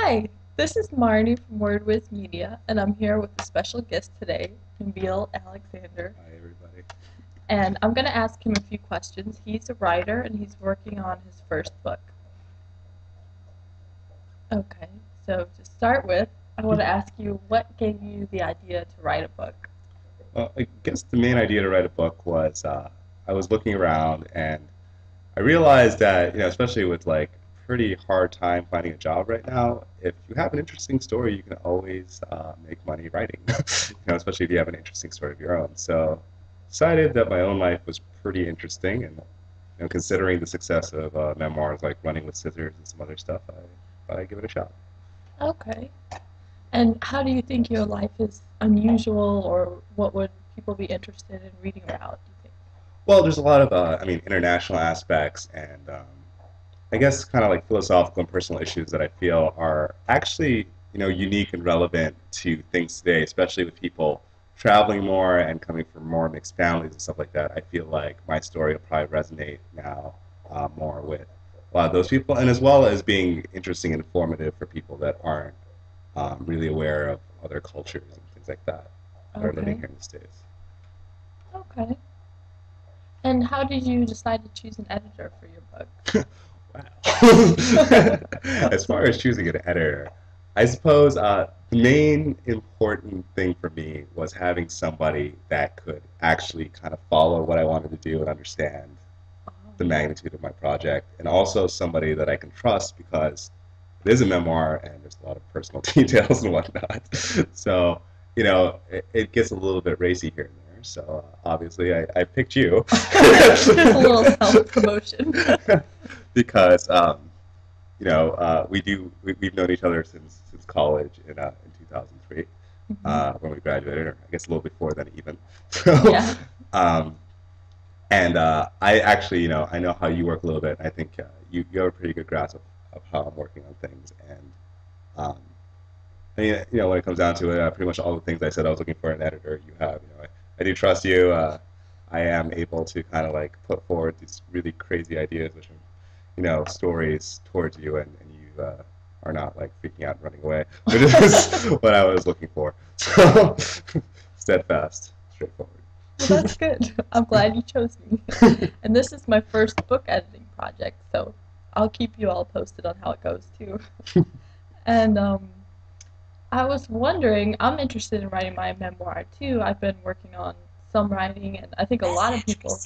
Hi, this is Marnie from Whiz Media, and I'm here with a special guest today, Nabeel Alexander. Hi, everybody. And I'm going to ask him a few questions. He's a writer and he's working on his first book. Okay, so to start with, I want to ask you what gave you the idea to write a book? Well, I guess the main idea to write a book was I was looking around and I realized that, especially with like pretty hard time finding a job right now, if you have an interesting story, you can always make money writing, especially if you have an interesting story of your own. So decided that my own life was pretty interesting and, considering the success of memoirs like Running with Scissors and some other stuff, I thought I'd give it a shot. Okay. And how do you think your life is unusual, or what would people be interested in reading about, do you think? Well, there's a lot of, international aspects and I guess kind of like philosophical and personal issues that I feel are actually, unique and relevant to things today, especially with people traveling more and coming from more mixed families and stuff like that. I feel like my story will probably resonate now more with a lot of those people, and as well as being interesting and informative for people that aren't really aware of other cultures and things like that are living Okay. here in the States. Okay. And how did you decide to choose an editor for your book? Wow. As far as choosing an editor, I suppose the main important thing for me was having somebody that could actually kind of follow what I wanted to do and understand the magnitude of my project, and also somebody that I can trust because it is a memoir and there's a lot of personal details and whatnot. So, it gets a little bit racy here and there. So, obviously, I picked you. Just a little self promotion. Because we've known each other since college in 2003 when we graduated, or I guess a little before then even. So, Yeah. um, and I actually, I know how you work a little bit. I think you have a pretty good grasp of how I'm working on things. And um, I mean, when it comes down to it, pretty much all the things I said I was looking for in an editor, you have. I do trust you. I am able to kind of like put forward these really crazy ideas, which are, stories towards you, and you are not like freaking out and running away, which is what I was looking for. So steadfast, straightforward. Well, that's good. I'm glad you chose me. And this is my first book editing project, so I'll keep you all posted on how it goes too. And I was wondering, I'm interested in writing my memoir too. I've been working on some writing, and I think a lot of people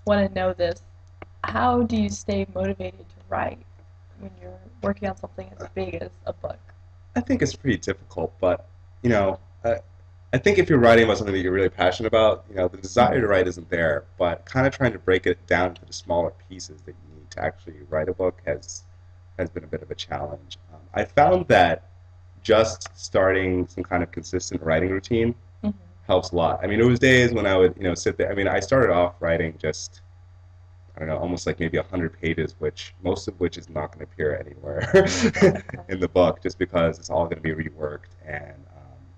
want to know this. How do you stay motivated to write when you're working on something as big as a book? I think it's pretty difficult, but you know, I think if you're writing about something that you're really passionate about, the desire to write isn't there, but kind of trying to break it down into the smaller pieces that you need to actually write a book has been a bit of a challenge. I found that just starting some kind of consistent writing routine Mhm. helps a lot. I mean, it was days when I would, sit there. I mean, I started off writing just, I don't know, almost like maybe 100 pages, which most of which is not going to appear anywhere in the book, just because it's all going to be reworked and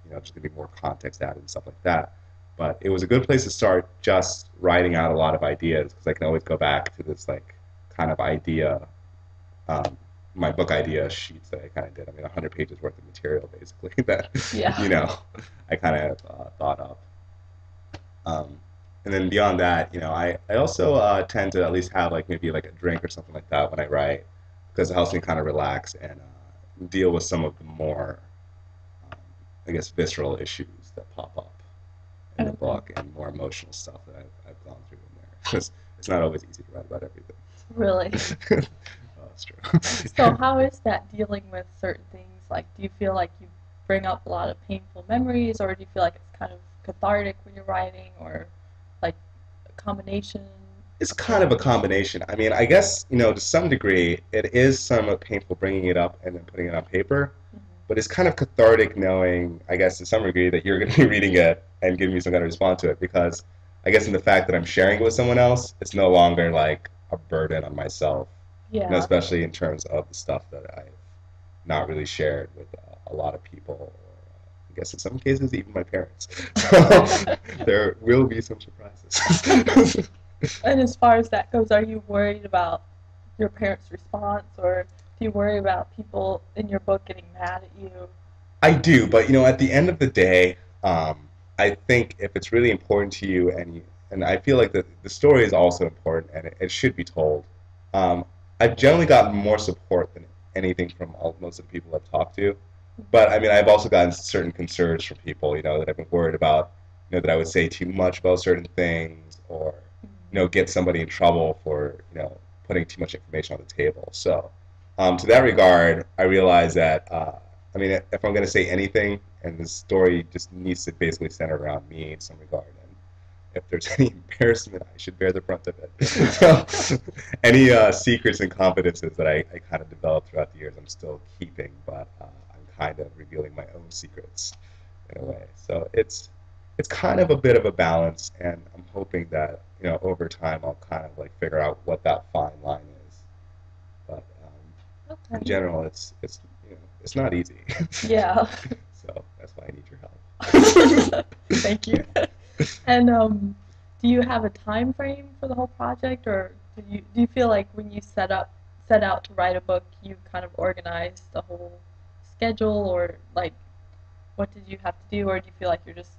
there's going to be more context added and stuff like that. But it was a good place to start, just writing out a lot of ideas, because I can always go back to this like kind of idea, um, my book idea sheets that I kind of did. I mean, 100 pages worth of material basically that Yeah. I kind of thought up. Um, and then beyond that, I also tend to at least have like maybe like a drink or something like that when I write, because it helps me kind of relax and deal with some of the more, um, I guess, visceral issues that pop up in the Okay. book and more emotional stuff that I've gone through in there. Because it's not always easy to write about everything. Really? Oh, that's true. So how is that dealing with certain things? Like, do you feel like you bring up a lot of painful memories, or do you feel like it's kind of cathartic when you're writing, or like a combination? It's kind of a combination. I mean, I guess, to some degree, it is somewhat painful bringing it up and then putting it on paper, but it's kind of cathartic knowing, I guess, to some degree, that you're going to be reading it and giving me some kind of response to it, because I guess in the fact that I'm sharing it with someone else, it's no longer like a burden on myself, Yeah. especially in terms of the stuff that I've not really shared with a lot of people, or I guess in some cases, even my parents. So there will be some surprises. And as far as that goes, are you worried about your parents' response, or Do you worry about people in your book getting mad at you? I do, but at the end of the day, I think if it's really important to you, and I feel like the story is also important and it should be told. Um, I've generally gotten more support than anything from most of the people I've talked to. But I mean, I've also gotten certain concerns from people, that I've been worried about, that I would say too much about certain things, or get somebody in trouble for, putting too much information on the table. So, to that regard, I realize that, I mean, if I'm going to say anything, and this story just needs to basically center around me in some regard, and if there's any embarrassment, I should bear the brunt of it. So, any secrets and confidences that I kind of developed throughout the years, I'm still keeping, but I'm kind of revealing my own secrets in a way. So it's kind of a bit of a balance, and I'm hoping that over time I'll kind of like figure out what that fine line is. But in Okay. general, it's not easy. Yeah. So that's why I need your help. Thank you. And do you have a time frame for the whole project, or do you feel like when you set out to write a book, you kind of organized the whole schedule, or like what did you have to do, or do you feel like you're just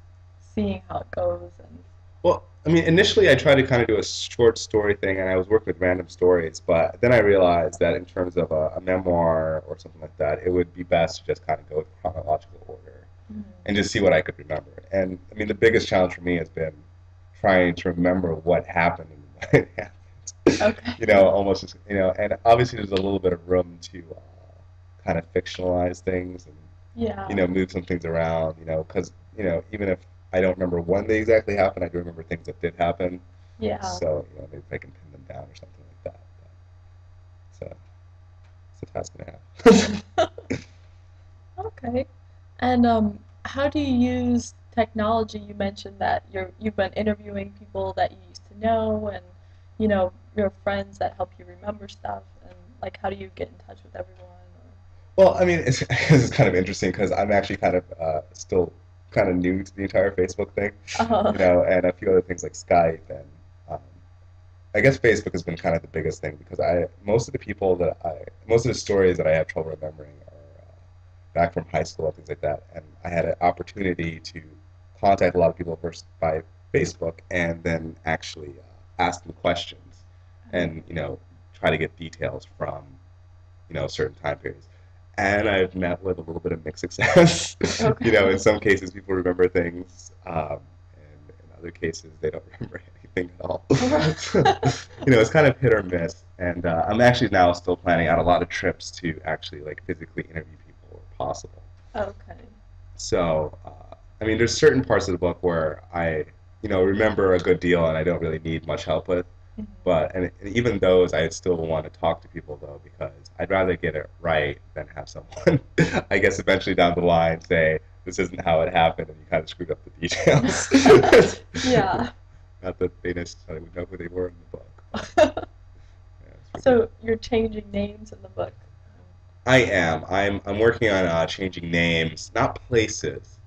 seeing how it goes and Well, I mean, initially I tried to kind of do a short story thing, and I was working with random stories. But then I realized that in terms of a memoir or something like that, it would be best to just kind of go with chronological order and just see what I could remember. And I mean, the biggest challenge for me has been trying to remember what happened and when it happened. okay. Almost just, and obviously there's a little bit of room to kind of fictionalize things and Yeah. move some things around, because even if I don't remember when they exactly happened, I do remember things that did happen. Yeah. So maybe if I can pin them down or something like that. So it's a task and a half. Okay. And how do you use technology? You mentioned that you've been interviewing people that you used to know, and your friends that help you remember stuff. And like, how do you get in touch with everyone? Well, I mean, it's kind of interesting because I'm actually kind of still kind of new to the entire Facebook thing, and a few other things like Skype and um, I guess Facebook has been kind of the biggest thing because most of the stories that I have trouble remembering are back from high school and things like that, and I had an opportunity to contact a lot of people first by Facebook and then actually ask them questions and try to get details from certain time periods. And I've met with a little bit of mixed success. Okay. In some cases, people remember things, and in other cases, they don't remember anything at all. It's kind of hit or miss. And I'm actually now still planning out a lot of trips to actually like physically interview people where possible. Okay. So, I mean, there's certain parts of the book where I, remember a good deal and I don't really need much help with. But and even those, I still want to talk to people though because I'd rather get it right than have someone, I guess, eventually down the line say this isn't how it happened and you kind of screwed up the details. Yeah. Not that they necessarily would know who they were in the book. Yeah, So you're changing names in the book. I am. I'm working on changing names, not places,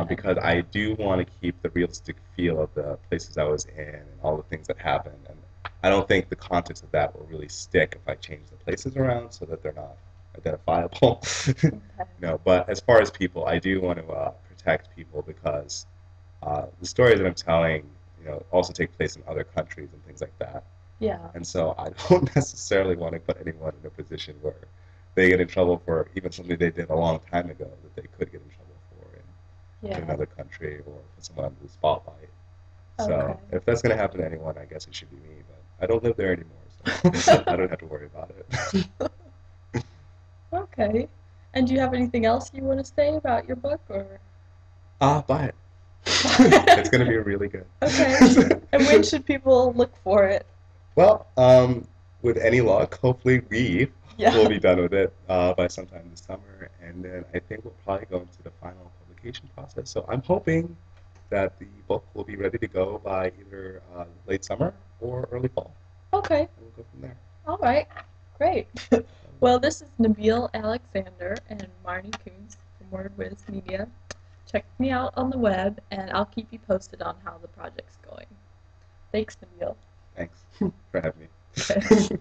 because I do want to keep the realistic feel of the places I was in and all the things that happened. And I don't think the context of that will really stick if I change the places around so that they're not identifiable. Okay. But as far as people, I do want to protect people because the stories that I'm telling, also take place in other countries and things like that. Yeah. And so I don't necessarily want to put anyone in a position where they get in trouble for even something they did a long time ago that they could get in trouble for in another country or put someone under the spotlight. So Okay. if that's going to happen to anyone, I guess it should be me. But I don't live there anymore, so I don't have to worry about it. Okay. And do you have anything else you want to say about your book, or? Buy it. It's going to be really good. Okay. And when should people look for it? Well, with any luck, hopefully we'll be done with it by sometime this summer, and then I think we'll probably go into the final publication process. So I'm hoping that the book will be ready to go by either late summer or early fall. Okay. And we'll go from there. All right. Great. Well, this is Nabeel Alexander and Marnie Kunz from Whiz Media. Check me out on the web, and I'll keep you posted on how the project's going. Thanks, Nabeel. Thanks for having me.